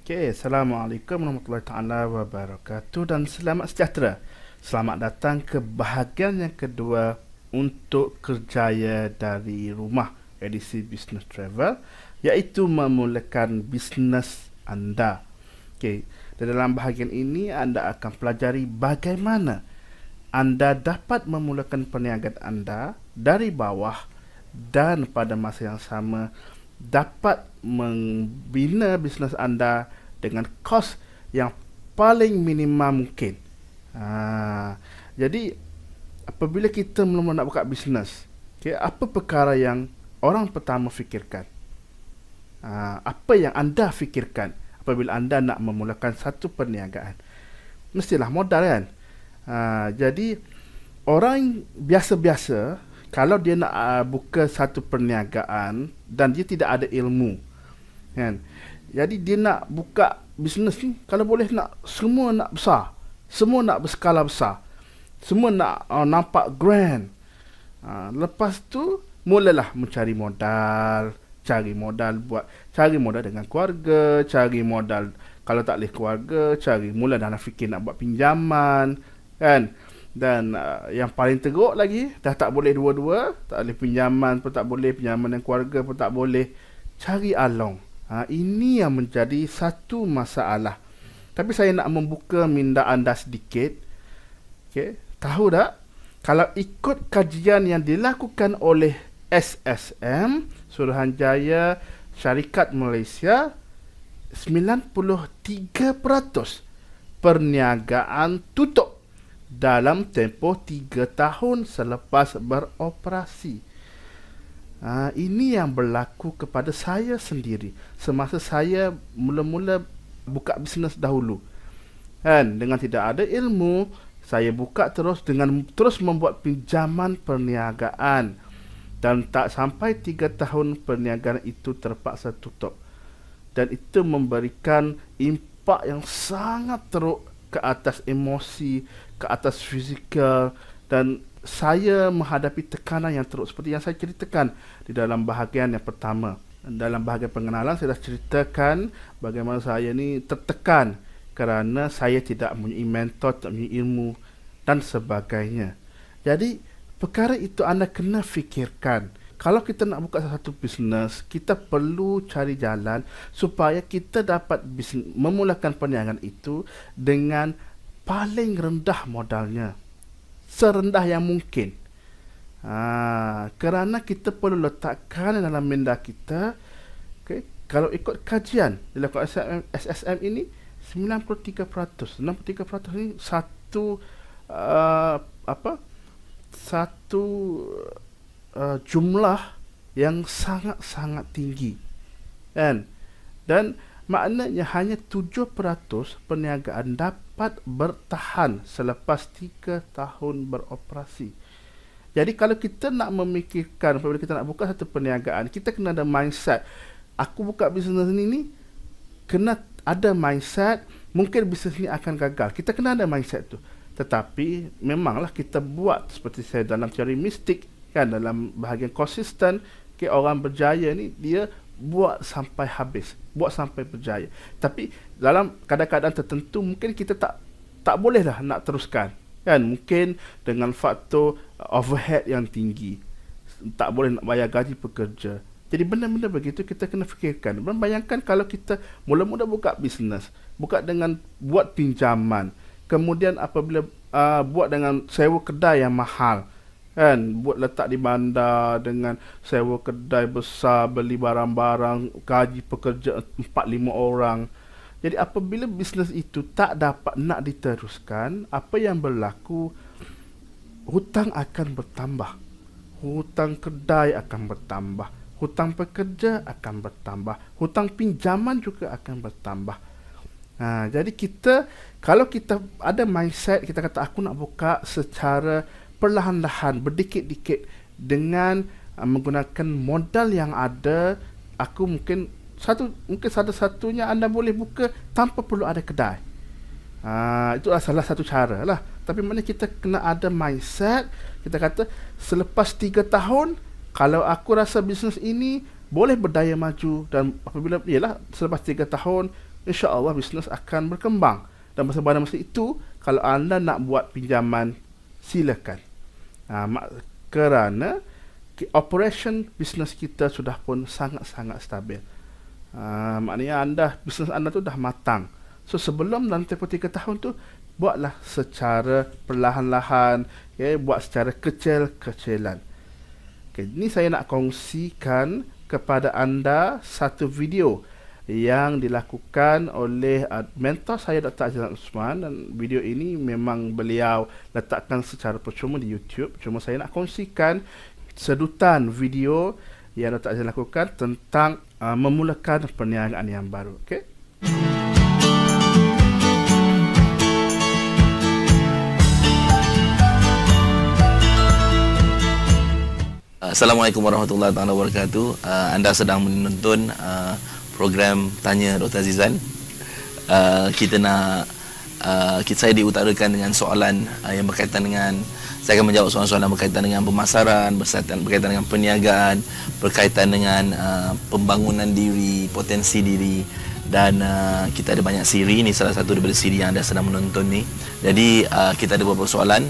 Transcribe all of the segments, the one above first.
Okay, Assalamualaikum warahmatullahi taala wabarakatuh dan selamat sejahtera. Selamat datang ke bahagian yang kedua untuk kerjaya dari rumah edisi Business Travel, iaitu memulakan bisnes anda. Okay, di dalam bahagian ini anda akan pelajari bagaimana anda dapat memulakan perniagaan anda dari bawah dan pada masa yang sama dapat membina bisnes anda dengan kos yang paling minimum mungkin. Jadi apabila kita mula nak buka bisnes, okay, apa perkara yang orang pertama fikirkan? Apa yang anda fikirkan apabila anda nak memulakan satu perniagaan? Mestilah modal, kan? Jadi orang biasa-biasa, kalau dia nak buka satu perniagaan dan dia tidak ada ilmu, kan? Jadi dia nak buka bisnes ni, kalau boleh nak semua nak besar, semua nak berskala besar, semua nak nampak grand. Lepas tu mulalah mencari modal, cari modal dengan keluarga, cari modal kalau tak boleh keluarga, mula dah nak fikir nak buat pinjaman, kan? Dan yang paling teruk lagi, dah tak boleh dua-dua, tak boleh pinjaman pun tak boleh, pinjaman dengan keluarga pun tak boleh, cari along. Ini yang menjadi satu masalah. Tapi saya nak membuka minda anda sedikit. Okay. Tahu tak, kalau ikut kajian yang dilakukan oleh SSM, Suruhanjaya Syarikat Malaysia, 93% perniagaan tutup dalam tempoh 3 tahun selepas beroperasi. Ini yang berlaku kepada saya sendiri semasa saya mula-mula buka bisnes dahulu, kan? Dengan tidak ada ilmu, saya buka terus membuat pinjaman perniagaan, dan tak sampai 3 tahun perniagaan itu terpaksa tutup, dan itu memberikan impak yang sangat teruk ke atas emosi, ke atas fizikal, dan saya menghadapi tekanan yang teruk seperti yang saya ceritakan di dalam bahagian yang pertama. Dalam bahagian pengenalan saya dah ceritakan bagaimana saya ni tertekan kerana saya tidak mempunyai mentor, tak mempunyai ilmu dan sebagainya. Jadi perkara itu anda kena fikirkan. Kalau kita nak buka satu bisnes, kita perlu cari jalan supaya kita dapat memulakan perniagaan itu dengan paling rendah modalnya, serendah yang mungkin. Kerana kita perlu letakkan dalam minda kita, okay, kalau ikut kajian dilakukan SSM ini, 93% ini satu jumlah yang sangat-sangat tinggi, kan? Dan maknanya hanya 7% perniagaan dapat bertahan selepas 3 tahun beroperasi. Jadi kalau kita nak memikirkan apabila kita nak buka satu perniagaan, kita kena ada mindset. Aku buka bisnes ni kena ada mindset, mungkin bisnes ni akan gagal. Kita kena ada mindset tu. Tetapi memanglah kita buat seperti saya dalam teori mistik, kan, dalam bahagian konsisten, okay, orang berjaya ni dia buat sampai habis, buat sampai berjaya. Tapi dalam kadang-kadang tertentu mungkin kita tak boleh dah nak teruskan, kan? Mungkin dengan faktor overhead yang tinggi, tak boleh nak bayar gaji pekerja. Jadi benda-benda begitu kita kena fikirkan. Bayangkan kalau kita mula-mula buka bisnes, buka dengan buat pinjaman, kemudian apabila buat dengan sewa kedai yang mahal, kan, buat letak di bandar dengan sewa kedai besar, beli barang-barang, gaji pekerja 4-5 orang. Jadi apabila bisnes itu tak dapat nak diteruskan, apa yang berlaku? Hutang akan bertambah, hutang kedai akan bertambah, hutang pekerja akan bertambah, hutang pinjaman juga akan bertambah. Jadi kalau kita ada mindset, kita kata aku nak buka secara perlahan-lahan, berdikit-dikit, dengan menggunakan modal yang ada, aku mungkin satu-satunya anda boleh buka tanpa perlu ada kedai. Itu salah satu cara lah. Tapi mana kita kena ada mindset, kita kata selepas 3 tahun, kalau aku rasa bisnes ini boleh berdaya maju, dan apabila selepas 3 tahun insya-Allah bisnes akan berkembang. Dan pada masa itu, kalau anda nak buat pinjaman, silakan. Kerana operation bisnes kita sudah pun sangat-sangat stabil. Maknanya bisnes anda tu dah matang. So sebelum dalam tempoh 3 tahun tu, buatlah secara perlahan-lahan, buat secara kecil-kecilan. Ini saya nak kongsikan kepada anda satu video yang dilakukan oleh mentor saya, Dr. Azizan Usman, dan video ini memang beliau letakkan secara percuma di YouTube. Cuma saya nak kongsikan sedutan video yang Dr. Azizan lakukan tentang memulakan perniagaan yang baru. Okey. Assalamualaikum warahmatullahi wabarakatuh. Anda sedang menonton program Tanya Dr. Azizan. Saya diutarakan dengan soalan yang berkaitan dengan, saya akan menjawab soalan-soalan berkaitan dengan pemasaran, berkaitan dengan perniagaan, berkaitan dengan pembangunan diri, potensi diri, dan kita ada banyak siri. Ini salah satu daripada siri yang anda sedang menonton ni. Jadi kita ada beberapa soalan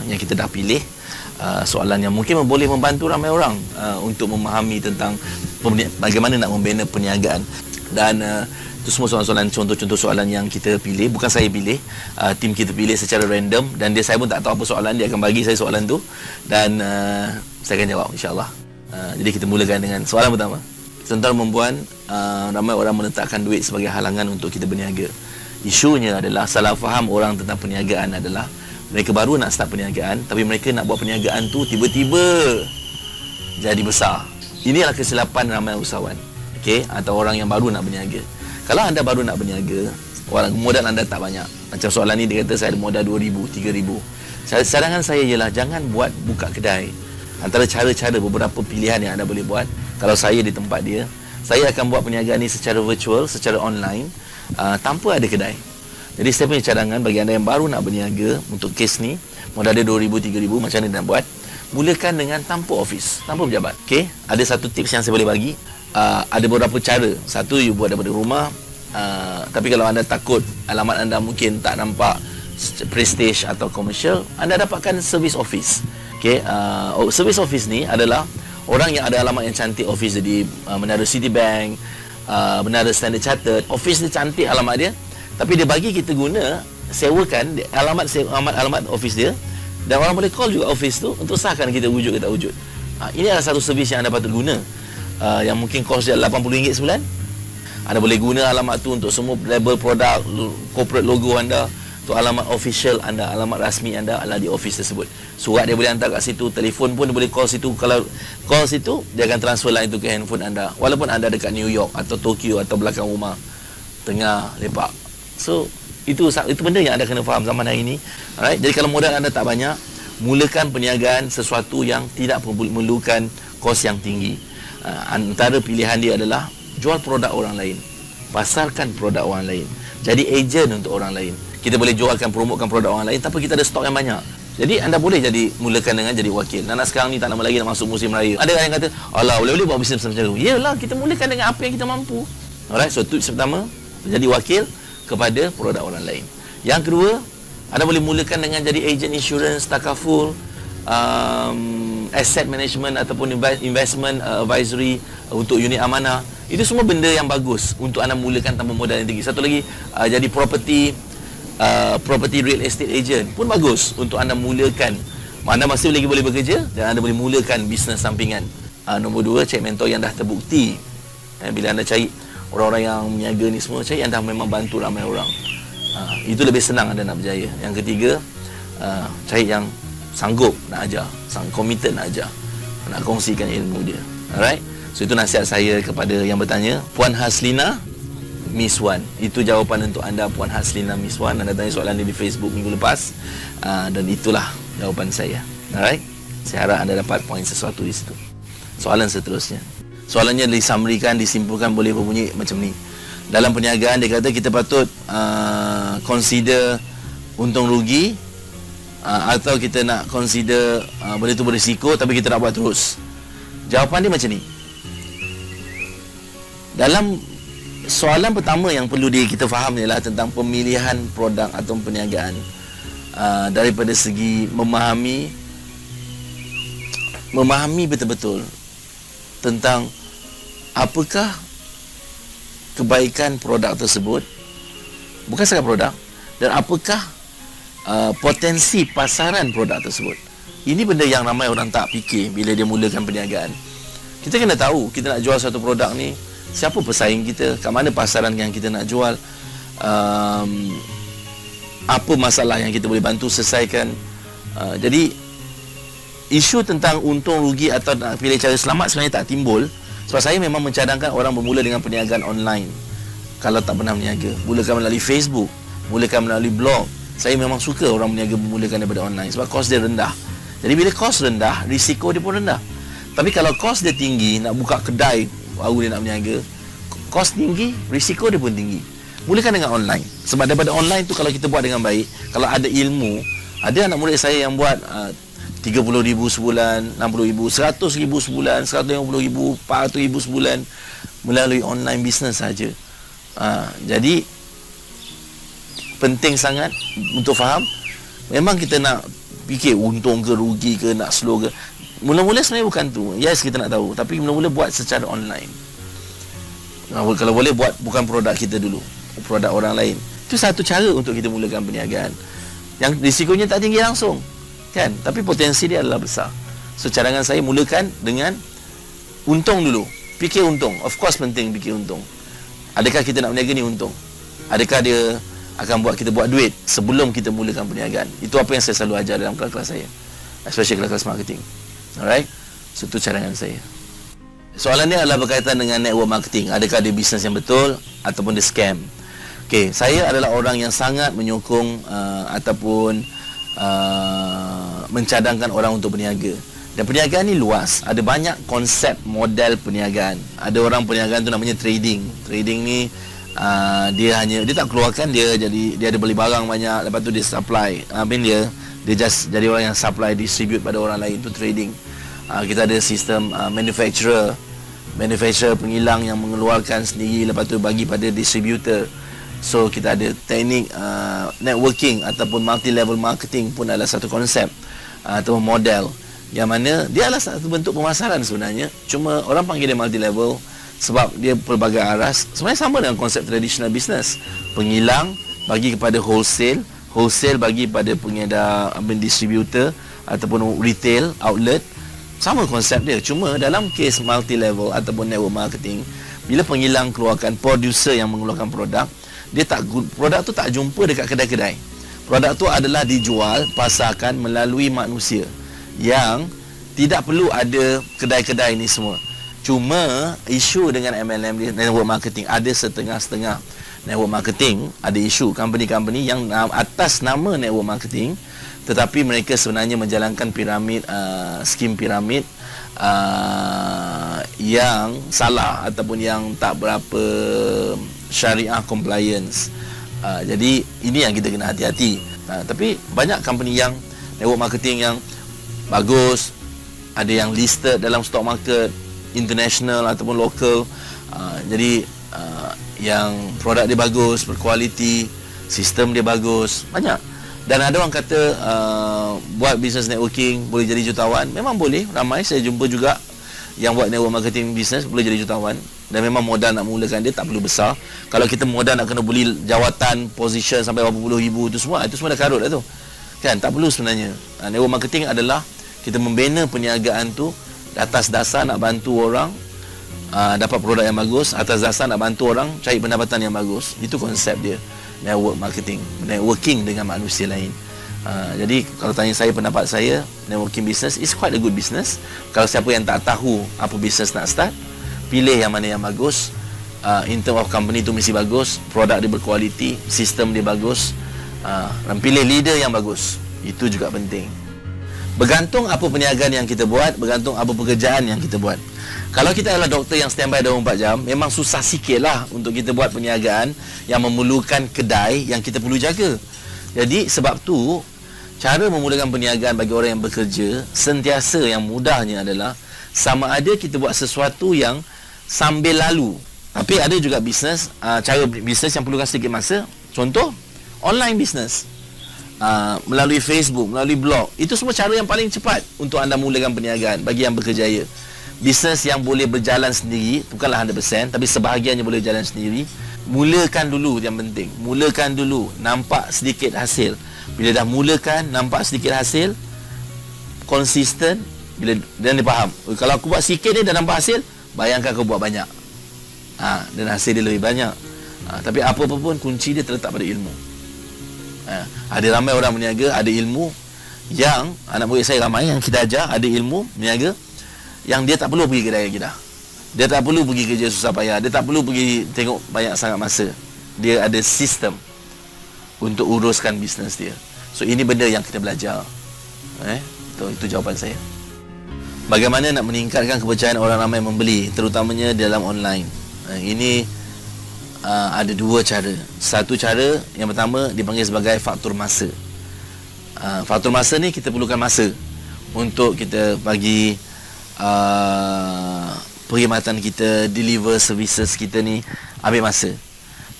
yang kita dah pilih. Soalan yang mungkin boleh membantu ramai orang untuk memahami tentang bagaimana nak membina perniagaan. Dan itu semua soalan-soalan, contoh-contoh soalan yang kita pilih. Bukan saya pilih, tim kita pilih secara random. Dan saya pun tak tahu apa soalan. Dia akan bagi saya soalan tu, dan saya akan jawab, insyaAllah. Jadi kita mulakan dengan soalan pertama. Tuan-tuan dan puan, ramai orang meletakkan duit sebagai halangan untuk kita berniaga. Isunya adalah salah faham orang tentang perniagaan adalah mereka baru nak start perniagaan, tapi mereka nak buat perniagaan tu tiba-tiba jadi besar. Inilah kesilapan ramai usahawan, atau orang yang baru nak berniaga. Kalau anda baru nak berniaga, modal anda tak banyak. Macam soalan ni, dia kata saya ada modal 2,000, 3,000. Sarangan saya ialah jangan buka kedai. Antara cara-cara, beberapa pilihan yang anda boleh buat. Kalau saya di tempat dia, saya akan buat perniagaan ni secara virtual, secara online, tanpa ada kedai. Jadi saya punya cadangan bagi anda yang baru nak berniaga untuk kes ni, modal dia 2,000, 3,000, macam mana nak buat? Mulakan dengan tanpa office, tanpa pejabat. Ada satu tips yang saya boleh bagi. Ada beberapa cara. Satu, you buat daripada rumah. Tapi kalau anda takut alamat anda mungkin tak nampak prestige atau komersial, anda dapatkan service office. Service office ni adalah orang yang ada alamat yang cantik. Office di Menara Citibank, Menara Standard Chartered. Office dia cantik alamat dia, tapi dia bagi kita guna, sewakan alamat office dia, dan orang boleh call juga office tu untuk sahkan kita wujud ke tak wujud. Ini adalah satu servis yang anda patut guna, yang mungkin kos dia RM80 sebulan. Anda boleh guna alamat tu untuk semua label produk, corporate logo anda, tu alamat official anda, alamat rasmi anda adalah di office tersebut. Surat dia boleh hantar kat situ, telefon pun dia boleh call situ. Kalau call situ, dia akan transfer line tu ke handphone anda, walaupun anda dekat New York atau Tokyo atau belakang rumah, tengah lepak. So itu benda yang anda kena faham zaman hari ini. Alright, jadi kalau modal anda tak banyak, mulakan perniagaan sesuatu yang tidak memerlukan kos yang tinggi. Antara pilihan dia adalah jual produk orang lain, pasarkan produk orang lain, jadi ejen untuk orang lain. Kita boleh jualkan, promokan produk orang lain tanpa kita ada stok yang banyak. Jadi anda boleh mulakan dengan jadi wakil. Nana sekarang ni tak lama lagi nak masuk musim raya. Ada orang yang kata, alah, boleh buat bisnes macam tu. Yalah, kita mulakan dengan apa yang kita mampu. Alright, so tips pertama, jadi wakil kepada produk orang lain. Yang kedua, anda boleh mulakan dengan jadi ejen insurans, takaful, asset management ataupun investment advisory untuk unit amanah. Itu semua benda yang bagus untuk anda mulakan tanpa modal yang tinggi. Satu lagi, jadi property real estate agent pun bagus untuk anda mulakan. Anda masih lagi boleh bekerja dan anda boleh mulakan bisnes sampingan. Nombor dua, cari mentor yang dah terbukti. Bila anda cari orang-orang yang meniaga ni semua, cari yang dah memang bantu ramai orang. Itu lebih senang anda nak berjaya. Yang ketiga, cari yang sanggup nak ajar, committed nak ajar, nak kongsikan ilmu dia. Alright, so itu nasihat saya kepada yang bertanya. Puan Haslina Miss Wan, itu jawapan untuk anda, Puan Haslina Miss Wan. Anda tanya soalan ni di Facebook minggu lepas, dan itulah jawapan saya. Alright, saya harap anda dapat poin sesuatu di situ. Soalan seterusnya, soalannya disamrikan, disimpulkan, boleh berbunyi macam ni. Dalam perniagaan dia kata kita patut consider untung rugi, atau kita nak consider benda tu berisiko tapi kita nak buat terus. Jawapan dia macam ni. Dalam soalan pertama yang perlu kita faham ialah tentang pemilihan produk atau perniagaan. Daripada segi memahami betul-betul tentang apakah kebaikan produk tersebut, bukan sekadar produk, dan apakah potensi pasaran produk tersebut. Ini benda yang ramai orang tak fikir bila dia mulakan perniagaan. Kita kena tahu kita nak jual satu produk ni, siapa pesaing kita, kat mana pasaran yang kita nak jual, apa masalah yang kita boleh bantu selesaikan. Jadi isu tentang untung rugi atau nak pilih cara selamat sebenarnya tak timbul, sebab saya memang mencadangkan orang bermula dengan perniagaan online. Kalau tak pernah berniaga, mulakan melalui Facebook, mulakan melalui blog. Saya memang suka orang berniaga memulakan daripada online sebab kos dia rendah. Jadi bila kos rendah, risiko dia pun rendah. Tapi kalau kos dia tinggi, nak buka kedai baru dia nak berniaga, kos tinggi, risiko dia pun tinggi. Mulakan dengan online. Sebab daripada online tu kalau kita buat dengan baik, kalau ada ilmu, ada anak murid saya yang buat RM30,000 sebulan, RM60,000, RM100,000 sebulan, RM150,000, RM400,000 sebulan melalui online business saja. Jadi penting sangat untuk faham. Memang kita nak fikir untung ke rugi ke, nak slow ke. Mula-mula sebenarnya bukan tu. Yes, kita nak tahu, tapi mula-mula buat secara online. Kalau boleh buat bukan produk kita dulu, produk orang lain. Itu satu cara untuk kita mulakan perniagaan yang risikonya tak tinggi langsung, kan? Tapi potensi dia adalah besar. So cadangan saya, mulakan dengan untung dulu. Fikir untung. Of course penting fikir untung. Adakah kita nak berniaga ni untung? Adakah dia akan buat kita buat duit sebelum kita mulakan perniagaan? Itu apa yang saya selalu ajar dalam kelas-kelas saya, especially kelas-kelas marketing. Alright? So itu cadangan saya. Soalan ni adalah berkaitan dengan network marketing. Adakah dia bisnes yang betul ataupun dia scam? Okey, saya adalah orang yang sangat menyokong ataupun mencadangkan orang untuk berniaga. Dan perniagaan ni luas. Ada banyak konsep model perniagaan. Ada orang perniagaan tu namanya trading. Trading ni dia tak keluarkan, dia ada beli barang banyak, lepas tu dia supply. Dia just jadi orang yang supply, distribute pada orang lain. Itu trading. Kita ada sistem manufacturer pengilang yang mengeluarkan sendiri, lepas tu bagi pada distributor. So kita ada teknik networking ataupun multi level marketing pun adalah satu konsep atau model yang mana dia adalah satu bentuk pemasaran sebenarnya. Cuma orang panggil dia multi level sebab dia pelbagai aras. Sebenarnya sama dengan konsep traditional business. Pengilang bagi kepada wholesale bagi pada pengedar, distributor ataupun retail outlet. Sama konsep dia. Cuma dalam kes multi level ataupun network marketing, bila pengilang keluarkan, producer yang mengeluarkan produk, produk tu tak jumpa dekat kedai-kedai. Produk tu adalah dijual, pasarkan melalui manusia, yang tidak perlu ada kedai-kedai ni semua. Cuma isu dengan MLM ni, network marketing, ada setengah-setengah network marketing ada isu company-company yang atas nama network marketing, tetapi mereka sebenarnya menjalankan skim piramid yang salah ataupun yang tak berapa syariah compliance. Jadi ini yang kita kena hati-hati. Tapi banyak company yang network marketing yang bagus, ada yang listed dalam stock market international ataupun local. Jadi yang produk dia bagus, berkualiti, sistem dia bagus, banyak. Dan ada orang kata buat business networking boleh jadi jutawan. Memang boleh, ramai saya jumpa juga yang buat network marketing business boleh jadi jutawan. Dan memang modal nak mulakan dia tak perlu besar. Kalau kita modal nak kena beli jawatan, position sampai berapa puluh ribu, itu semua dah karut dah tu, kan? Tak perlu sebenarnya. Network marketing adalah kita membina perniagaan tu atas dasar nak bantu orang dapat produk yang bagus, atas dasar nak bantu orang cari pendapatan yang bagus. Itu konsep dia, network marketing, networking dengan manusia lain. Jadi kalau tanya saya, pendapat saya, networking business is quite a good business. Kalau siapa yang tak tahu apa business nak start, pilih yang mana yang bagus. In term of company tu mesti bagus, produk dia berkualiti, sistem dia bagus, dan pilih leader yang bagus. Itu juga penting. Bergantung apa perniagaan yang kita buat, bergantung apa pekerjaan yang kita buat. Kalau kita adalah doktor yang standby 24 jam, memang susah sikit lah untuk kita buat perniagaan yang memerlukan kedai yang kita perlu jaga. Jadi sebab tu, cara memulakan perniagaan bagi orang yang bekerja, sentiasa yang mudahnya adalah sama ada kita buat sesuatu yang sambil lalu Tapi ada juga bisnes, cara bisnes yang perlukan sedikit masa. Contoh, online bisnes. Melalui Facebook, melalui blog. Itu semua cara yang paling cepat untuk anda mulakan perniagaan bagi yang berkejaya. Bisnes yang boleh berjalan sendiri, bukanlah 100%, tapi sebahagiannya boleh berjalan sendiri. Mulakan dulu yang penting. Mulakan dulu, nampak sedikit hasil. Bila dah mulakan, nampak sedikit hasil, konsisten, dan dia faham. Kalau aku buat sikit ni dah nampak hasil, bayangkan aku buat banyak. Dan hasil dia lebih banyak. Tapi apa-apa pun kunci dia terletak pada ilmu. Ada ramai orang berniaga, ada ilmu yang anak murid saya ramai yang kita ajar, ada ilmu berniaga yang dia tak perlu pergi kedai kita. Dia tak perlu pergi kerja susah payah, dia tak perlu pergi tengok banyak sangat masa. Dia ada sistem untuk uruskan bisnes dia. So ini benda yang kita belajar. Itu jawapan saya. Bagaimana nak meningkatkan kepercayaan orang ramai membeli, terutamanya dalam online? Ini ada dua cara. Satu cara yang pertama dipanggil sebagai faktor masa. Faktor masa ni kita perlukan masa untuk kita bagi perkhidmatan kita, deliver services kita ni ambil masa.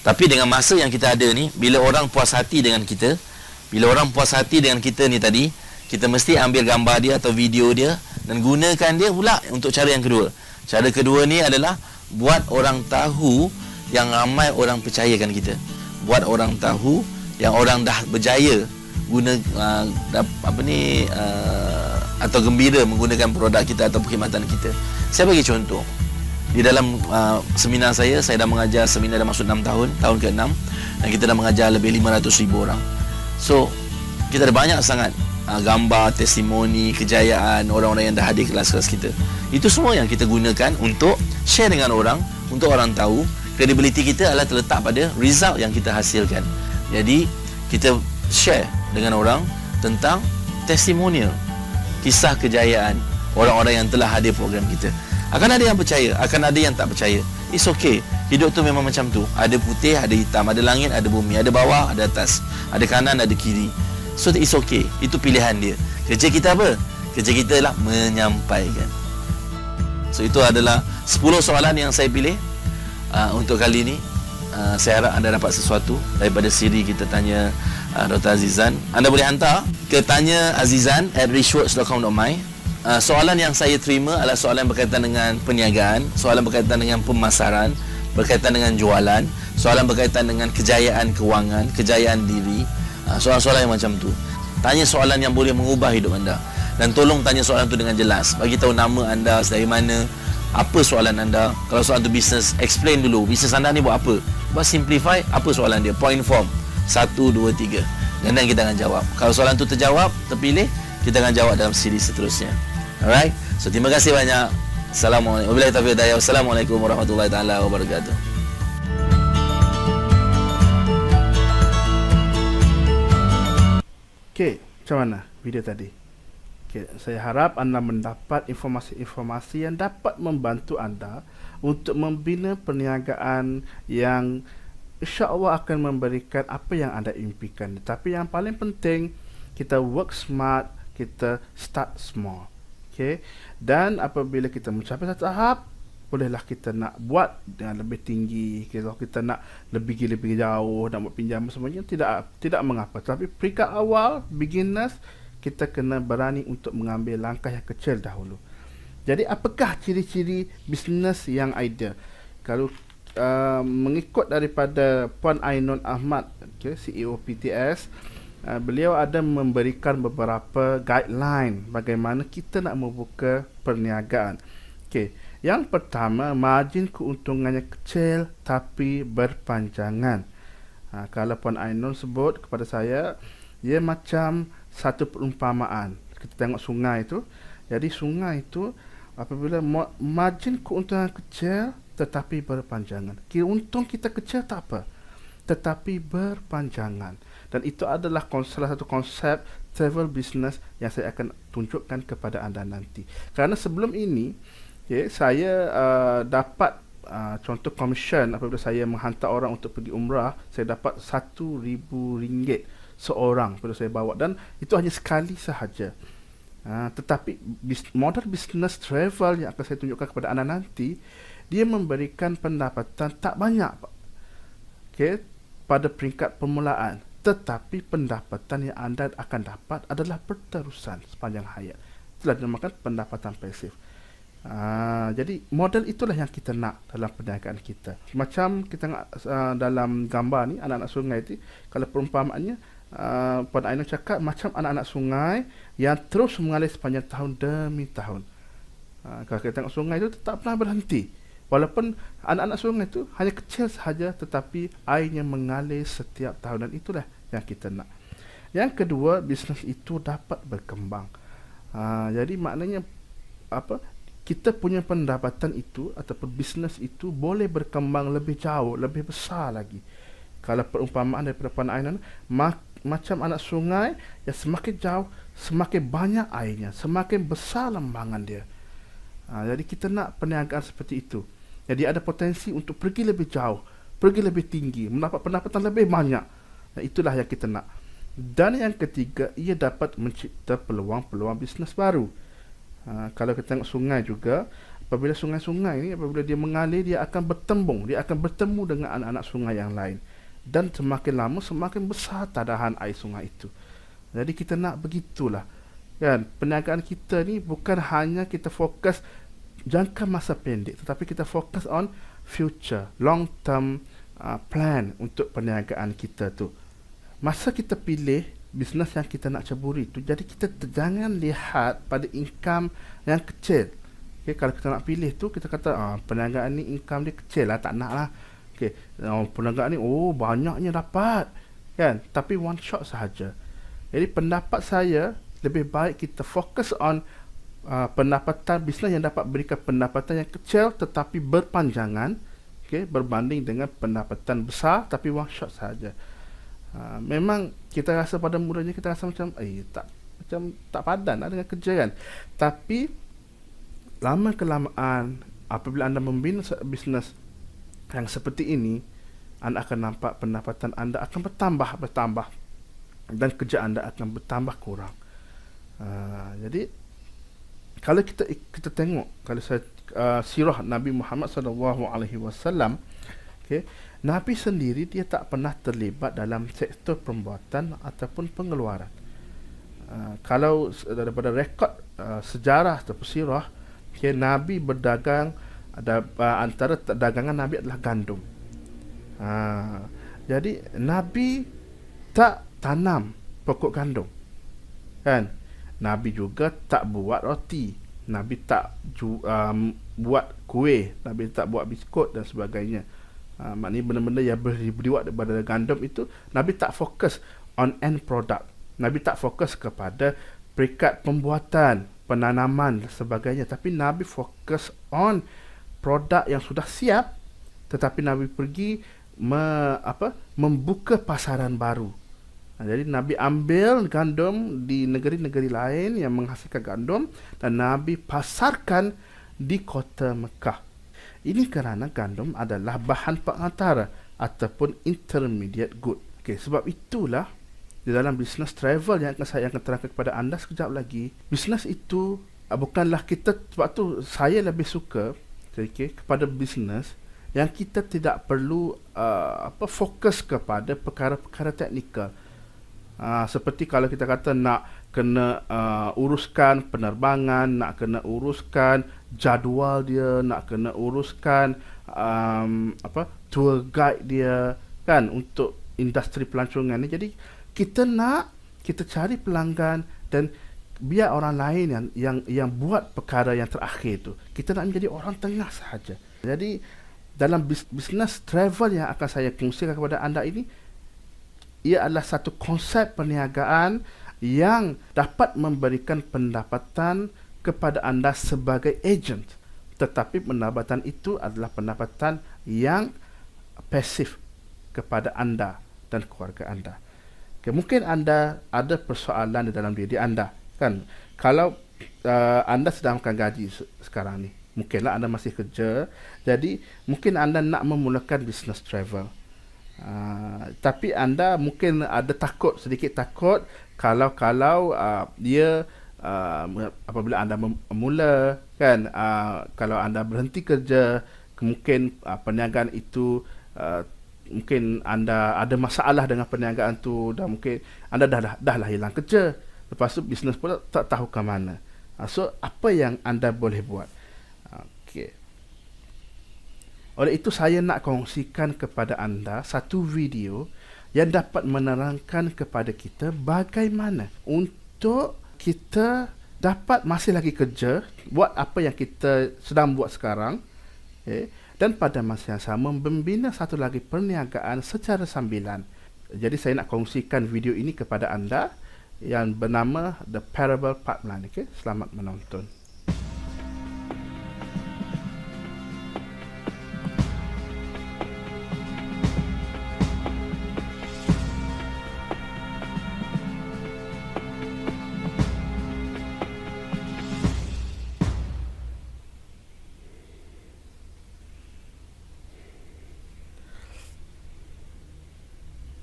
Tapi dengan masa yang kita ada ni, bila orang puas hati dengan kita, ni tadi, kita mesti ambil gambar dia atau video dia dan gunakan dia pula untuk cara yang kedua. Cara kedua ni adalah buat orang tahu yang ramai orang percayakan kita. Buat orang tahu yang orang dah berjaya guna atau gembira menggunakan produk kita atau perkhidmatan kita. Saya bagi contoh. Di dalam seminar saya dah mengajar seminar dah masuk 6 tahun, tahun ke-6, dan kita dah mengajar lebih 500,000 orang. So, kita ada banyak sangat gambar, testimoni, kejayaan orang-orang yang dah hadir kelas-kelas kita. Itu semua yang kita gunakan untuk share dengan orang, untuk orang tahu kredibiliti kita adalah terletak pada result yang kita hasilkan. Jadi, kita share dengan orang tentang testimonial, kisah kejayaan orang-orang yang telah hadir program kita. Akan ada yang percaya, akan ada yang tak percaya. It's okay. Hidup tu memang macam tu. Ada putih, ada hitam, ada langit, ada bumi, ada bawah, ada atas, ada kanan, ada kiri. So it's okay. Itu pilihan dia. Kerja kita apa? Kerja kita adalah menyampaikan. So itu adalah 10 soalan yang saya pilih untuk kali ini. Saya harap anda dapat sesuatu daripada siri kita tanya Dr. Azizan. Anda boleh hantar ke tanyaazizan@richworks.com.my. Soalan yang saya terima adalah soalan berkaitan dengan perniagaan, soalan berkaitan dengan pemasaran, berkaitan dengan jualan, soalan berkaitan dengan kejayaan kewangan, kejayaan diri, soalan-soalan yang macam tu. Tanya soalan yang boleh mengubah hidup anda. Dan tolong tanya soalan tu dengan jelas. Bagi tahu nama anda, dari mana, apa soalan anda. Kalau soalan tu bisnes, explain dulu bisnes anda ni buat apa. Buat simplify, apa soalan dia, point form 1, 2, 3. Dan kita akan jawab. Kalau soalan tu terjawab, terpilih, kita akan jawab dalam siri seterusnya. Alright, so terima kasih banyak. Assalamualaikum. Wabillahi taufiq wal hidayah. Wassalamualaikum warahmatullahi taala wabarakatuh. Okey, macam mana video tadi? Okey, saya harap anda mendapat informasi-informasi yang dapat membantu anda untuk membina perniagaan yang insya-Allah akan memberikan apa yang anda impikan. Tapi yang paling penting, kita work smart, kita start small. Okay. Dan apabila kita mencapai satu tahap, bolehlah kita nak buat dengan lebih tinggi. Kalau kita nak lebih jauh, nak buat pinjaman semuanya, tidak mengapa. Tapi peringkat awal, beginners, kita kena berani untuk mengambil langkah yang kecil dahulu. Jadi apakah ciri-ciri bisnes yang ideal? Kalau mengikut daripada Puan Ainun Ahmad, CEO PTS, beliau ada memberikan beberapa guideline bagaimana kita nak membuka perniagaan. Okey, yang pertama, margin keuntungannya kecil tapi berpanjangan. Kalau Puan Ainun sebut kepada saya, ia macam satu perumpamaan. Kita tengok sungai itu. Jadi sungai itu apabila margin keuntungan kecil tetapi berpanjangan. Kira untung kita kecil tak apa, tetapi berpanjangan. Dan itu adalah salah satu konsep travel business yang saya akan tunjukkan kepada anda nanti. Kerana sebelum ini, saya dapat contoh komisen apabila saya menghantar orang untuk pergi umrah, saya dapat RM1,000 seorang apabila saya bawa, dan itu hanya sekali sahaja. Tetapi model business travel yang akan saya tunjukkan kepada anda nanti, dia memberikan pendapatan tak banyak, okey, pada peringkat permulaan, tetapi pendapatan yang anda akan dapat adalah berterusan sepanjang hayat. Itulah dinamakan pendapatan pasif. Jadi model itulah yang kita nak dalam perniagaan kita. Macam kita dalam gambar ni, anak-anak sungai tu, kalau perumpamaannya Puan Ainul cakap macam anak-anak sungai yang terus mengalir sepanjang tahun demi tahun. Kalau kita tengok sungai itu tak pernah berhenti. Walaupun anak-anak sungai itu hanya kecil sahaja, tetapi airnya mengalir setiap tahun, dan itulah yang kita nak. Yang kedua, bisnes itu dapat berkembang. Jadi maknanya apa? Kita punya pendapatan itu ataupun bisnes itu boleh berkembang lebih jauh, lebih besar lagi. Kalau perumpamaan daripada Puan Ainul, macam anak sungai yang semakin jauh, semakin banyak airnya, semakin besar lembangan dia. Jadi kita nak perniagaan seperti itu. Jadi ada potensi untuk pergi lebih jauh, pergi lebih tinggi, mendapat pendapatan lebih banyak. Dan itulah yang kita nak. Dan yang ketiga, ia dapat mencipta peluang-peluang bisnes baru. Kalau kita tengok sungai juga, apabila sungai-sungai ni, apabila dia mengalir, dia akan bertembung, dia akan bertemu dengan anak-anak sungai yang lain. Dan semakin lama, semakin besar tadahan air sungai itu. Jadi kita nak begitulah. Kan, perniagaan kita ni bukan hanya kita fokus jangka masa pendek, tetapi kita fokus on future, long term plan untuk perniagaan kita tu. Masa kita pilih bisnes yang kita nak ceburi tu, jadi kita jangan lihat pada income yang kecil. Okay, kalau kita nak pilih tu, kita kata perniagaan ni income dia kecil lah, tak nak lah. Okay, perniagaan ni banyaknya dapat, kan? Tapi one shot sahaja. Jadi pendapat saya, lebih baik kita fokus on pendapatan bisnes yang dapat berikan pendapatan yang kecil tetapi berpanjangan, okay, berbanding dengan pendapatan besar tapi one shot sahaja. Memang kita rasa pada mulanya kita rasa macam tak padan lah dengan kerja, kan. Tapi lama kelamaan apabila anda membina bisnes yang seperti ini, anda akan nampak pendapatan anda akan bertambah dan kerja anda akan bertambah kurang. Jadi kalau kita tengok, kalau saya sirah Nabi Muhammad SAW, okay, Nabi sendiri dia tak pernah terlibat dalam sektor pembuatan ataupun pengeluaran. Kalau daripada rekod sejarah atau sirah, okay, Nabi berdagang, antara dagangan Nabi adalah gandum. Jadi Nabi tak tanam pokok gandum, kan. Nabi juga tak buat roti, Nabi tak buat kuih, Nabi tak buat biskut dan sebagainya. Maknanya benda-benda yang dibuat daripada gandum itu, Nabi tak fokus on end product, Nabi tak fokus kepada peringkat pembuatan, penanaman dan sebagainya, tapi Nabi fokus on produk yang sudah siap, tetapi Nabi pergi membuka pasaran baru. Jadi Nabi ambil gandum di negeri-negeri lain yang menghasilkan gandum dan Nabi pasarkan di kota Mekah. Ini kerana gandum adalah bahan pengantara ataupun intermediate good. Okay, sebab itulah di dalam bisnes travel yang saya akan terangkan kepada anda sekejap lagi, bisnes itu bukanlah kita, sebab tu saya lebih suka, okay, kepada bisnes yang kita tidak perlu fokus kepada perkara-perkara teknikal. Seperti kalau kita kata nak kena uruskan penerbangan, nak kena uruskan jadual dia, nak kena uruskan tour guide dia, kan, untuk industri pelancongan ni. Jadi kita cari pelanggan dan biar orang lain yang buat perkara yang terakhir tu. Kita nak menjadi orang tengah sahaja. Jadi dalam bisnes travel yang akan saya kongsikan kepada anda ini, ia adalah satu konsep perniagaan yang dapat memberikan pendapatan kepada anda sebagai agent, tetapi pendapatan itu adalah pendapatan yang pasif kepada anda dan keluarga anda. Okay, mungkin anda ada persoalan di dalam diri anda, kan? Kalau anda sedang makan gaji sekarang ni, mungkinlah anda masih kerja, jadi mungkin anda nak memulakan bisnes travel. Tapi anda mungkin ada sedikit takut kalau dia apabila anda mula, kan, kalau anda berhenti kerja, mungkin perniagaan itu mungkin anda ada masalah dengan perniagaan tu, dan mungkin anda dah lah hilang kerja, lepas tu bisnes pula tak tahu ke mana. So apa yang anda boleh buat? Okey. Oleh itu saya nak kongsikan kepada anda satu video yang dapat menerangkan kepada kita bagaimana untuk kita dapat masih lagi kerja, buat apa yang kita sedang buat sekarang, dan pada masa yang sama membina satu lagi perniagaan secara sambilan. Jadi saya nak kongsikan video ini kepada anda yang bernama The Parable Pipeline. Okay? Selamat menonton.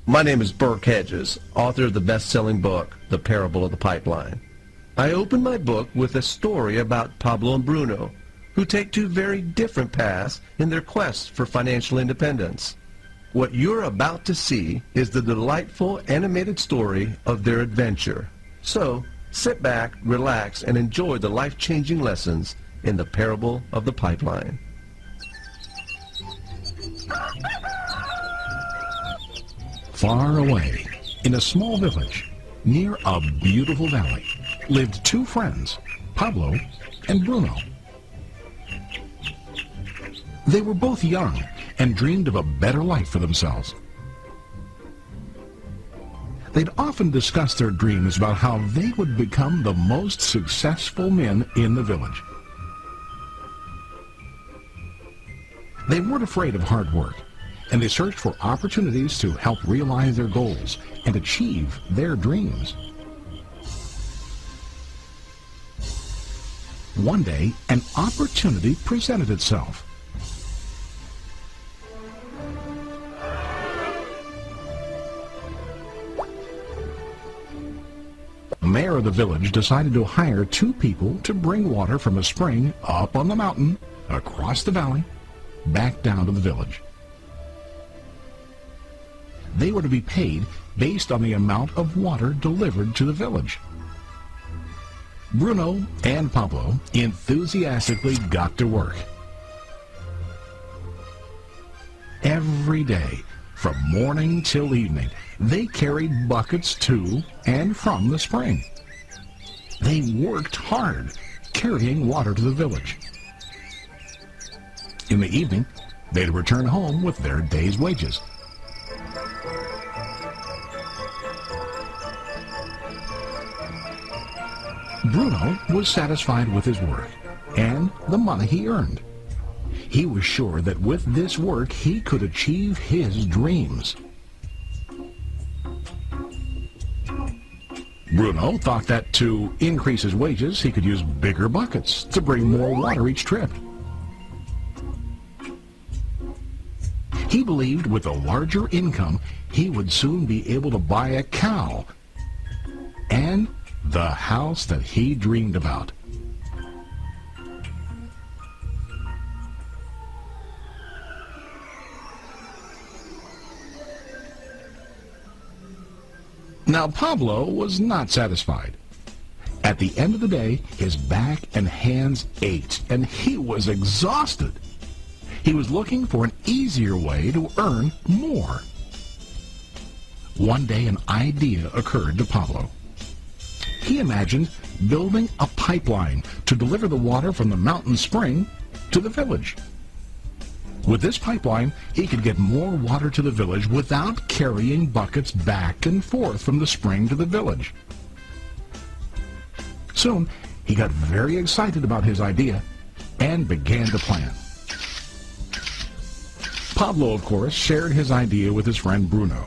My name is Burke Hedges, author of the best-selling book, The Parable of the Pipeline. I open my book with a story about Pablo and Bruno, who take two very different paths in their quest for financial independence. What you're about to see is the delightful animated story of their adventure. So, sit back, relax, and enjoy the life-changing lessons in The Parable of the Pipeline. Far away, in a small village, near a beautiful valley, lived two friends, Pablo and Bruno. They were both young and dreamed of a better life for themselves. They'd often discuss their dreams about how they would become the most successful men in the village. They weren't afraid of hard work, and they searched for opportunities to help realize their goals and achieve their dreams. One day, an opportunity presented itself. The mayor of the village decided to hire two people to bring water from a spring up on the mountain, across the valley, back down to the village. They were to be paid based on the amount of water delivered to the village. Bruno and Pablo enthusiastically got to work. Every day, from morning till evening, they carried buckets to and from the spring. They worked hard, carrying water to the village. In the evening, they'd return home with their day's wages. Bruno was satisfied with his work and the money he earned. He was sure that with this work he could achieve his dreams. Bruno thought that to increase his wages he could use bigger buckets to bring more water each trip. He believed with a larger income he would soon be able to buy a cow and the house that he dreamed about. Now Pablo was not satisfied. At the end of the day, his back and hands ached, and he was exhausted. He was looking for an easier way to earn more. One day an idea occurred to Pablo. He imagined building a pipeline to deliver the water from the mountain spring to the village. With this pipeline, he could get more water to the village without carrying buckets back and forth from the spring to the village. Soon, he got very excited about his idea and began to plan. Pablo, of course, shared his idea with his friend Bruno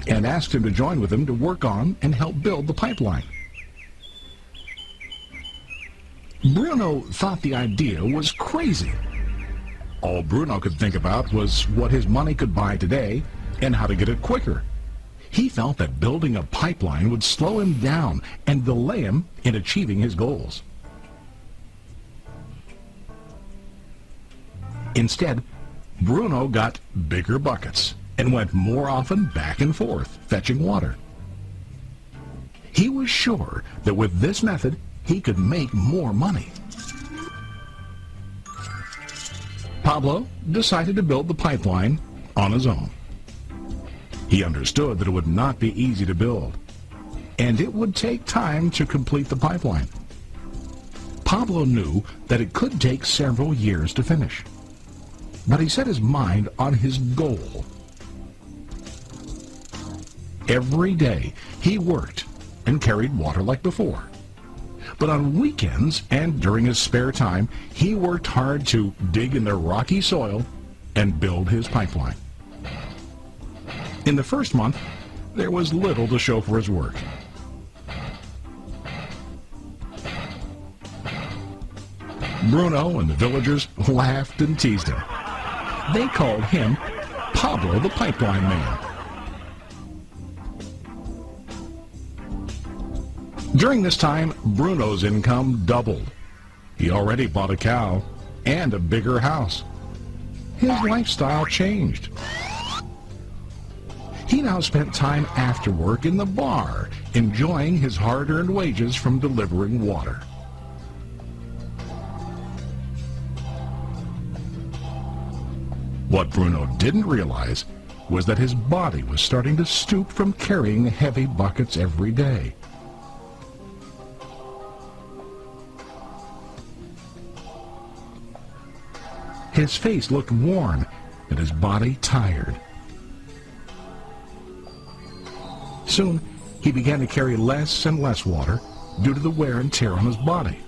and asked him to join with him to work on and help build the pipeline. Bruno thought the idea was crazy. All Bruno could think about was what his money could buy today and how to get it quicker. He felt that building a pipeline would slow him down and delay him in achieving his goals. Instead, Bruno got bigger buckets and went more often back and forth, fetching water. He was sure that with this method, he could make more money. Pablo decided to build the pipeline on his own. He understood that it would not be easy to build, and it would take time to complete the pipeline. Pablo knew that it could take several years to finish, but he set his mind on his goal. Every day he worked and carried water like before. But on weekends and during his spare time, he worked hard to dig in the rocky soil and build his pipeline. In the first month, there was little to show for his work. Bruno and the villagers laughed and teased him. They called him Pablo the Pipeline Man. During this time, Bruno's income doubled. He already bought a cow and a bigger house. His lifestyle changed. He now spent time after work in the bar, enjoying his hard-earned wages from delivering water. What Bruno didn't realize was that his body was starting to stoop from carrying heavy buckets every day. His face looked worn and his body tired. Soon, he began to carry less and less water due to the wear and tear on his body.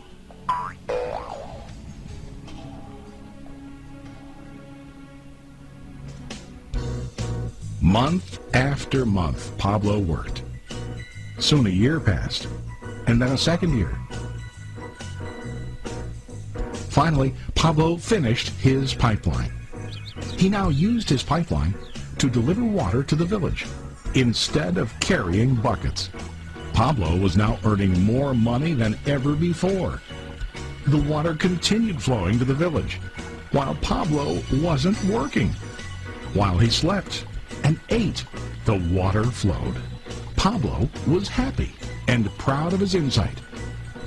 Month after month, Pablo worked. Soon a year passed, and then a second year. Finally, Pablo finished his pipeline. He now used his pipeline to deliver water to the village instead of carrying buckets. Pablo was now earning more money than ever before. The water continued flowing to the village, while Pablo wasn't working. While he slept and ate, the water flowed. Pablo was happy and proud of his insight,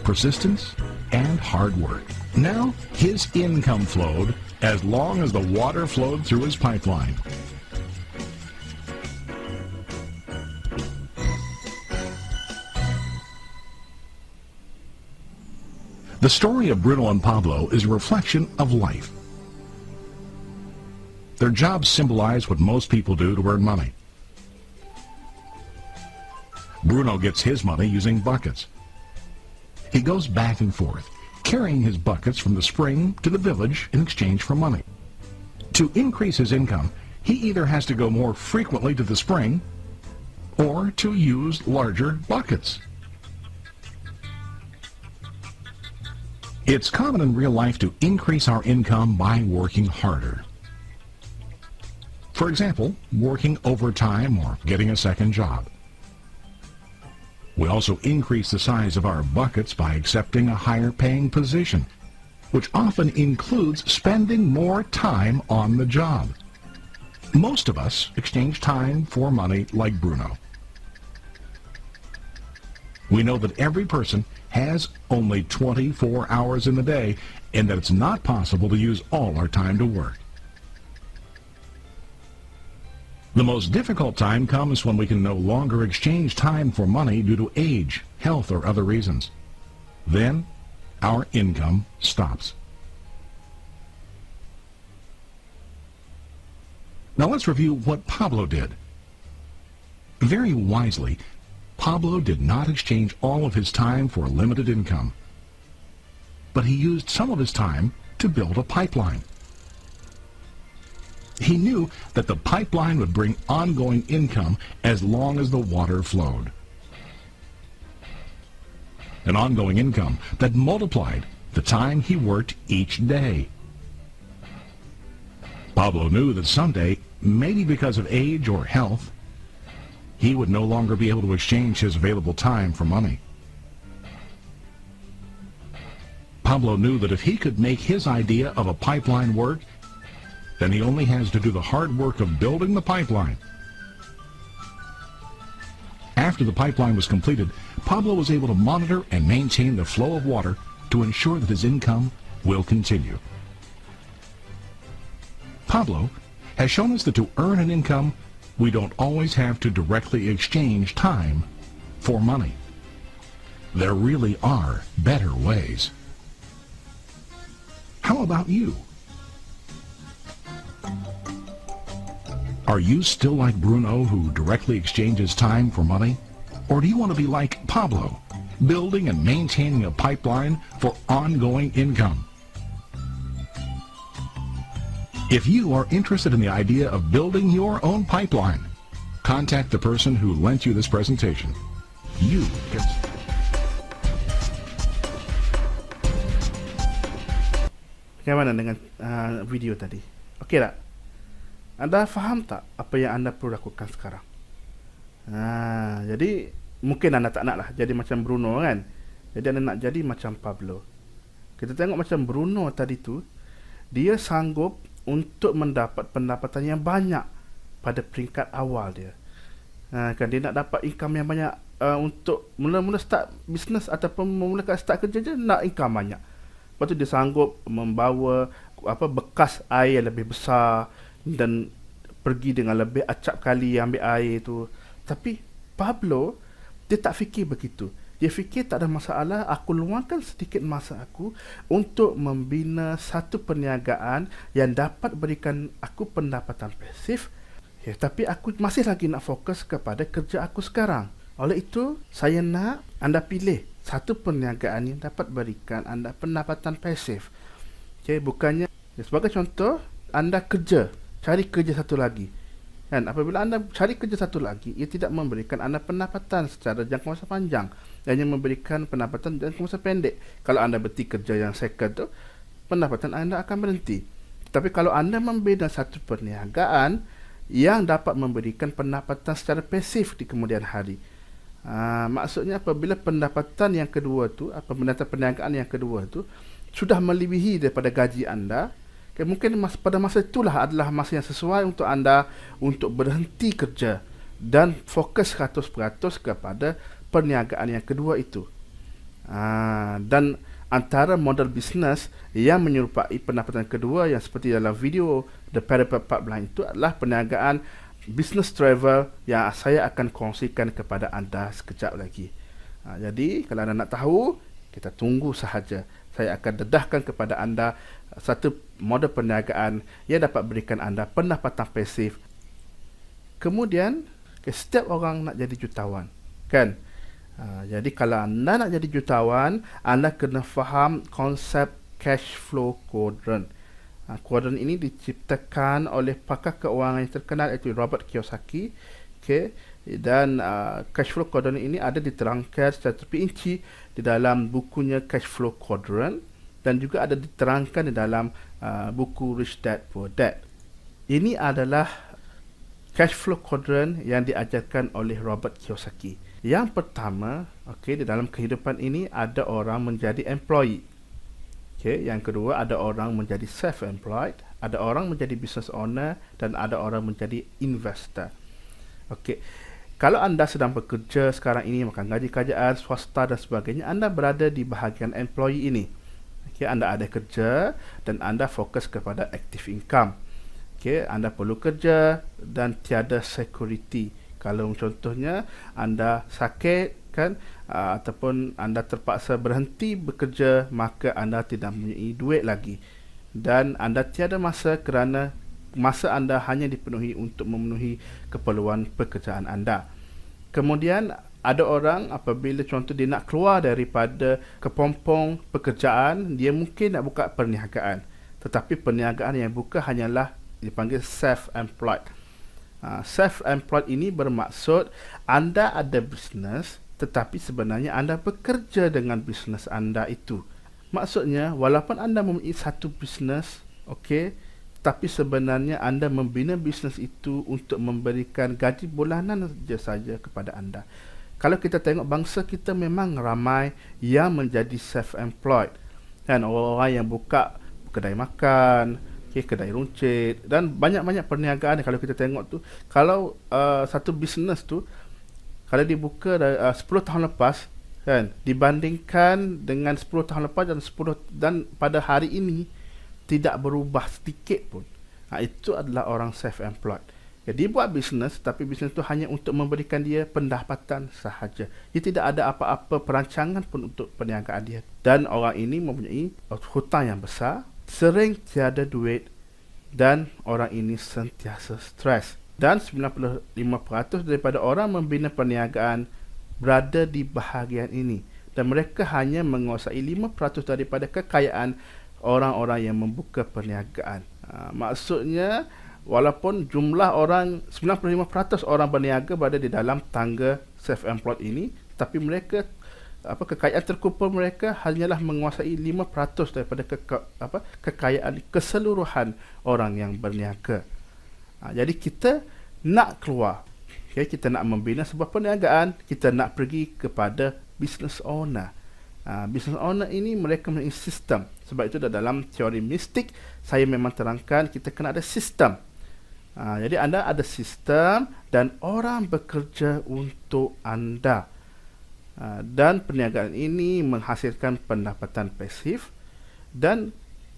persistence, and hard work. Now his income flowed as long as the water flowed through his pipeline. The story of Bruno and Pablo is a reflection of life. Their jobs symbolize what most people do to earn money. Bruno gets his money using buckets. He goes back and forth, carrying his buckets from the spring to the village in exchange for money. To increase his income, he either has to go more frequently to the spring or to use larger buckets. It's common in real life to increase our income by working harder. For example, working overtime or getting a second job. We also increase the size of our buckets by accepting a higher paying position, which often includes spending more time on the job. Most of us exchange time for money like Bruno. We know that every person has only 24 hours in the day and that it's not possible to use all our time to work. The most difficult time comes when we can no longer exchange time for money due to age, health, or other reasons. Then, our income stops. Now let's review what Pablo did. Very wisely, Pablo did not exchange all of his time for a limited income, but he used some of his time to build a pipeline. He knew that the pipeline would bring ongoing income as long as the water flowed. An ongoing income that multiplied the time he worked each day. Pablo knew that someday, maybe because of age or health, he would no longer be able to exchange his available time for money. Pablo knew that if he could make his idea of a pipeline work, then he only has to do the hard work of building the pipeline. After the pipeline was completed, Pablo was able to monitor and maintain the flow of water to ensure that his income will continue. Pablo has shown us that to earn an income, we don't always have to directly exchange time for money. There really are better ways. How about you? Are you still like Bruno, who directly exchanges time for money? Or do you want to be like Pablo, building and maintaining a pipeline for ongoing income? If you are interested in the idea of building your own pipeline, contact the person who lent you this presentation. You can... Bagaimana dengan video tadi? Okey tak? Anda faham tak apa yang anda perlu lakukan sekarang? Jadi mungkin anda tak nak lah jadi macam Bruno kan? Jadi anda nak jadi macam Pablo. Kita tengok macam Bruno tadi tu, dia sanggup untuk mendapat pendapatan yang banyak pada peringkat awal dia. Kan dia nak dapat income yang banyak untuk mula-mula start bisnes ataupun memulakan start kerja je nak income banyak. Lepas tu dia sanggup membawa bekas air yang lebih besar dan pergi dengan lebih acap kali ambil air tu. Tapi Pablo, dia tak fikir begitu. Dia fikir tak ada masalah, aku luangkan sedikit masa aku untuk membina satu perniagaan yang dapat berikan aku pendapatan pasif. Ya, tapi aku masih lagi nak fokus kepada kerja aku sekarang. Oleh itu, saya nak anda pilih satu perniagaan yang dapat berikan anda pendapatan pasif. Okay, bukannya, sebagai contoh, anda cari kerja satu lagi. Dan apabila anda cari kerja satu lagi, ia tidak memberikan anda pendapatan secara jangka masa panjang, hanya memberikan pendapatan jangka masa pendek. Kalau anda berhenti kerja yang second tu, pendapatan anda akan berhenti. Tapi kalau anda membina satu perniagaan yang dapat memberikan pendapatan secara pasif di kemudian hari, maksudnya apabila pendapatan yang kedua tu, pendapatan perniagaan yang kedua tu sudah melebihi daripada gaji anda, mungkin pada masa itulah adalah masa yang sesuai untuk anda untuk berhenti kerja dan fokus 100% kepada perniagaan yang kedua itu. Dan antara model bisnes yang menyerupai pendapatan kedua yang seperti dalam video The Parable Pipeline itu adalah perniagaan business travel yang saya akan kongsikan kepada anda sekejap lagi. Jadi kalau anda nak tahu, kita tunggu sahaja. Saya akan dedahkan kepada anda satu model perniagaan yang dapat berikan anda pendapatan pasif. Kemudian, setiap orang nak jadi jutawan, kan? Jadi kalau anda nak jadi jutawan, anda kena faham konsep cash flow quadrant. Quadrant ini diciptakan oleh pakar keuangan yang terkenal iaitu Robert Kiyosaki. Okay. Dan cash flow quadrant ini ada diterangkan secara terperinci di dalam bukunya Cash Flow Quadrant dan juga ada diterangkan di dalam buku Rich Dad Poor Dad. Ini adalah cash flow quadrant yang diajarkan oleh Robert Kiyosaki. Yang pertama, di dalam kehidupan ini ada orang menjadi employee. Yang kedua, ada orang menjadi self-employed, ada orang menjadi business owner dan ada orang menjadi investor. Kalau anda sedang bekerja sekarang ini, makan gaji kerajaan, swasta dan sebagainya, anda berada di bahagian employee ini. Anda ada kerja dan anda fokus kepada active income. Anda perlu kerja dan tiada security. Kalau contohnya anda sakit kan, ataupun anda terpaksa berhenti bekerja, maka anda tidak mempunyai duit lagi. Dan anda tiada masa kerana masa anda hanya dipenuhi untuk memenuhi keperluan pekerjaan anda. Kemudian ada orang apabila contoh dia nak keluar daripada kepompong pekerjaan, dia mungkin nak buka perniagaan. Tetapi perniagaan yang buka hanyalah dipanggil self-employed. Self-employed ini bermaksud anda ada bisnes tetapi sebenarnya anda bekerja dengan bisnes anda itu. Maksudnya walaupun anda mempunyai satu bisnes, tapi sebenarnya anda membina bisnes itu untuk memberikan gaji bulanan saja kepada anda. Kalau kita tengok bangsa kita memang ramai yang menjadi self-employed. Dan orang-orang yang buka kedai makan, Okay, kedai runcit dan banyak-banyak perniagaan kalau kita tengok tu. Kalau satu bisnes tu kalau dibuka 10 tahun lepas kan, dibandingkan dengan 10 tahun lepas dan pada hari ini tidak berubah sedikit pun, itu adalah orang self-employed. Dia buat bisnes, tapi bisnes itu hanya untuk memberikan dia pendapatan sahaja. Dia tidak ada apa-apa perancangan pun untuk perniagaan dia. Dan orang ini mempunyai hutang yang besar, sering tiada duit, dan orang ini sentiasa stres. Dan 95% daripada orang membina perniagaan berada di bahagian ini. Dan mereka hanya menguasai 5% daripada kekayaan orang-orang yang membuka perniagaan. Maksudnya, walaupun jumlah orang 95% orang berniaga berada di dalam tangga self-employed ini, tapi mereka kekayaan terkumpul mereka hanyalah menguasai 5% daripada kekayaan keseluruhan orang yang berniaga. Jadi kita nak keluar, kita nak membina sebuah perniagaan, kita nak pergi kepada business owner. Business owner ini mereka mempunyai sistem. Sebab itu dalam teori mistik saya memang terangkan kita kena ada sistem. Jadi anda ada sistem dan orang bekerja untuk anda. Dan perniagaan ini menghasilkan pendapatan pasif dan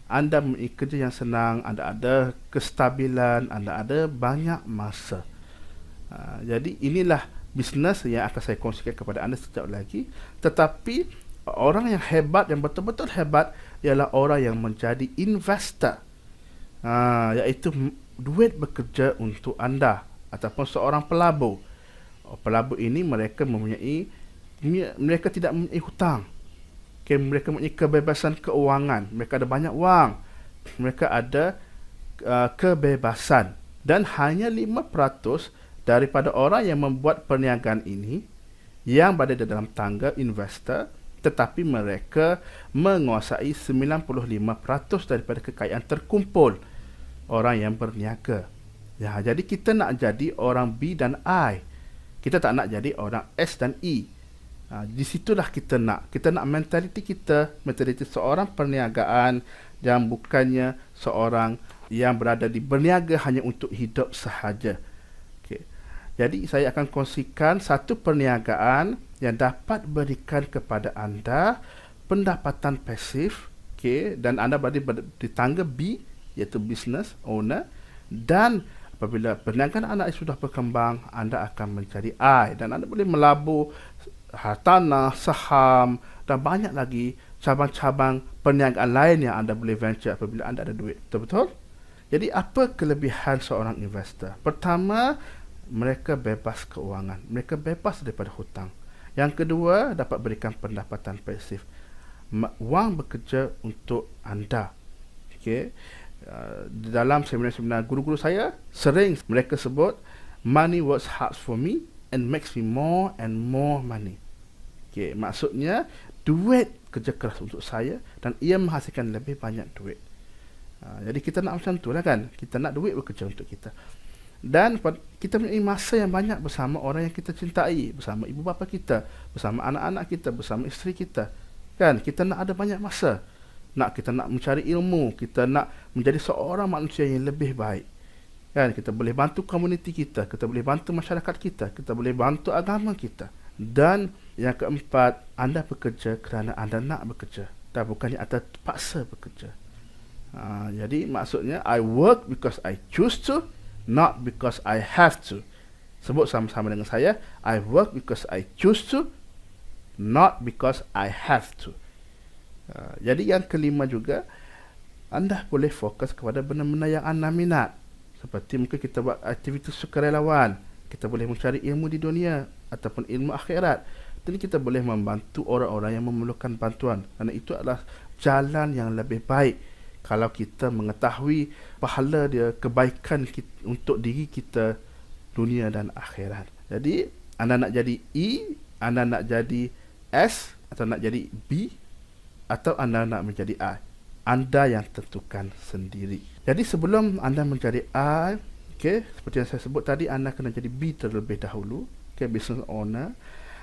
anda mempunyai kerja yang senang, anda ada kestabilan, anda ada banyak masa. Jadi inilah bisnes yang akan saya kongsikan kepada anda sekejap lagi. Tetapi orang yang hebat, yang betul-betul hebat ialah orang yang menjadi investor, iaitu duit bekerja untuk anda ataupun seorang pelabur. Pelabur ini mereka tidak mempunyai hutang. Mereka mempunyai kebebasan keuangan. Mereka ada banyak wang. Mereka ada kebebasan. Dan hanya 5% daripada orang yang membuat perniagaan ini yang berada di dalam tangga investor, tetapi mereka menguasai 95% daripada kekayaan terkumpul orang yang berniaga. Jadi kita nak jadi orang B dan I. Kita tak nak jadi orang S dan E. Di situlah kita nak mentaliti seorang perniagaan yang bukannya seorang yang berada di berniaga hanya untuk hidup sahaja. Jadi saya akan kongsikan satu perniagaan yang dapat berikan kepada anda pendapatan pasif, dan anda berada di tangga B, iaitu business owner, dan apabila perniagaan anda sudah berkembang, anda akan menjadi I, dan anda boleh melabur hartanah, saham dan banyak lagi cabang-cabang perniagaan lain yang anda boleh venture apabila anda ada duit. Betul-betul? Jadi apa kelebihan seorang investor? Pertama, mereka bebas keuangan. Mereka bebas daripada hutang. Yang kedua, dapat berikan pendapatan pasif. Wang bekerja untuk anda. Di dalam seminar-seminar guru-guru saya, sering mereka sebut, money works hard for me and makes me more and more money. Maksudnya, duit kerja keras untuk saya dan ia menghasilkan lebih banyak duit. Jadi kita nak macam tu lah kan. Kita nak duit bekerja untuk kita. Dan kita mempunyai masa yang banyak bersama orang yang kita cintai, bersama ibu bapa kita, bersama anak-anak kita, bersama isteri kita. Kan? Kita nak ada banyak masa. Kita nak mencari ilmu, kita nak menjadi seorang manusia yang lebih baik. Kan? Kita boleh bantu komuniti kita, kita boleh bantu masyarakat kita boleh bantu agama kita. Dan yang keempat, anda bekerja kerana anda nak bekerja dan bukannya anda terpaksa bekerja. Jadi maksudnya, I work because I choose to, not because I have to. Sebut sama-sama dengan saya, I work because I choose to, not because I have to. Jadi yang kelima juga, anda boleh fokus kepada benda-benda yang anda minat. Seperti mungkin kita buat aktiviti sukarelawan, kita boleh mencari ilmu di dunia ataupun ilmu akhirat. Dan kita boleh membantu orang-orang yang memerlukan bantuan. Kerana itu adalah jalan yang lebih baik kalau kita mengetahui pahala dia, kebaikan kita, untuk diri kita, dunia dan akhirat. Jadi anda nak jadi E, anda nak jadi S, atau nak jadi B, atau anda nak menjadi I, anda yang tentukan sendiri. Jadi sebelum anda menjadi I, seperti yang saya sebut tadi, anda kena jadi B terlebih dahulu, business owner.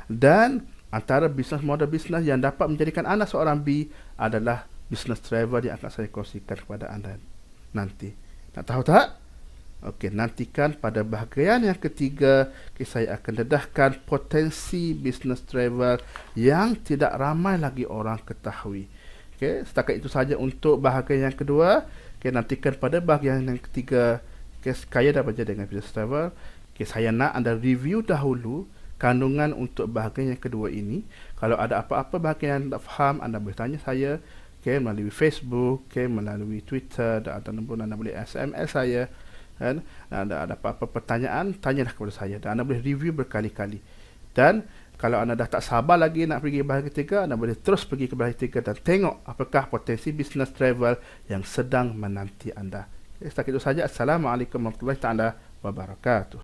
Dan antara bisnes model bisnes yang dapat menjadikan anda seorang B adalah business travel yang akan saya kongsikan kepada anda nanti. Nak tahu tak? Okey, nantikan pada bahagian yang ketiga, saya akan dedahkan potensi business travel yang tidak ramai lagi orang ketahui. Okey, setakat itu saja untuk bahagian yang kedua. Okey, nantikan pada bahagian yang ketiga. Okey, saya dah baca dengan business travel. Okey, saya nak anda review dahulu kandungan untuk bahagian yang kedua ini. Kalau ada apa-apa bahagian yang tak faham, anda boleh tanya saya. Okey, melalui Facebook, okey, melalui Twitter, ataupun anda boleh SMS saya. Dan anda ada apa-apa pertanyaan, tanyalah kepada saya dan anda boleh review berkali-kali. Dan kalau anda dah tak sabar lagi nak pergi ke bahagian ketiga, anda boleh terus pergi ke bahagian ketiga dan tengok apakah potensi business travel yang sedang menanti anda. Setakat itu saja. Assalamualaikum warahmatullahi wabarakatuh.